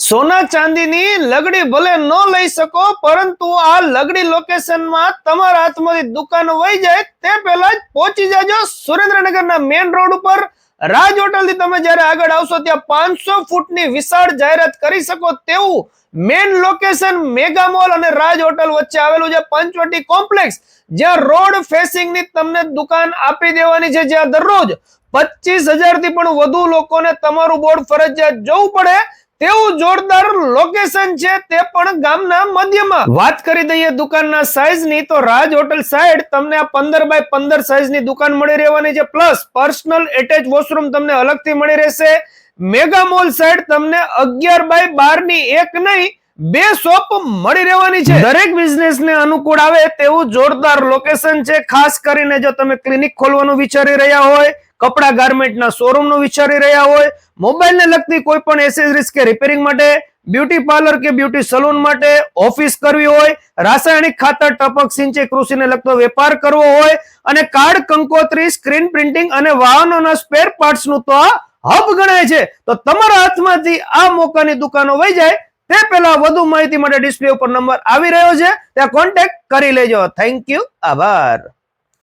સોના ચાંદીની લગડી ભલે ન લઈ શકો, પરંતુ આ લગડી લોકેશનમાં તમારા હાથમાંથી દુકાન વહી જાય તે પહેલા જ પહોંચી જાજો સુરેન્દ્રનગરના મેઇન રોડ ઉપર રાજ હોટલ થી તમે જ્યારે આગળ આવશો ત્યાં 500 ફૂટની વિશાળ જાહેરાત કરી શકો તેવું મેઇન લોકેશન મેગા મોલ અને રાજ હોટલ વચ્ચે આવેલું છે પંચવટી કોમ્પ્લેક્સ, જ્યાં રોડ ફેસિંગ ની તમને દુકાન આપી દેવાની છે, જ્યાં દરરોજ 25,000 થી પણ વધુ લોકોને તમારું બોર્ડ ફરજિયાત જોવું પડે તેવું જોરદાર લોકેશન છે, તે પણ ગામના મધ્યમાં. વાત કરી દઈએ દુકાનના સાઈઝ ની તો રાજ હોટલ સાઈડ તમને આ 15 બાય 15 સાઈઝ ની દુકાન મળી રહેવાની છે, પ્લસ પર્સનલ એટેચ વોશરૂમ તમને અલગથી મળી રહેશે. મેગા મોલ સાઈડ તમને 11 બાય 12 ની એક નહીં 2 શોપ મળી રહેવાની છે. દરેક બિઝનેસ ને અનુકૂળ આવે તેવું જોરદાર લોકેશન છે. ખાસ કરીને જો તમે ક્લિનિક ખોલવાનું વિચારી રહ્યા હોય, કપડા ગાર્મેન્ટ ના શોરૂમ નું વિચારી રહ્યા હોય, મોબાઈલ ને લગતી કોઈ પણ એસેસરીઝ કે રિપેરિંગ માટે, બ્યુટી પાર્લર કે બ્યુટી સલૂન માટે, ઓફિસ કરવી હોય, રાસાયણિક ખાતર, ટપક સિંચાઈ, કૃષિને લગતો વેપાર કરવો હોય અને કાર્ડ, કંકોત્રી, સ્ક્રીન પ્રિન્ટિંગ અને વાહનોના સ્પેર પાર્ટ્સ નું તો આ હબ ગણાય છે. તો તમારા હાથમાંથી આ મોકાની દુકાનો વહી જાય તે પહેલા વધુ માહિતી માટે ડિસ્પ્લે ઉપર નંબર આવી રહ્યો છે, ત્યાં કોન્ટેક્ટ કરી લેજો. થેન્ક યુ, આભાર.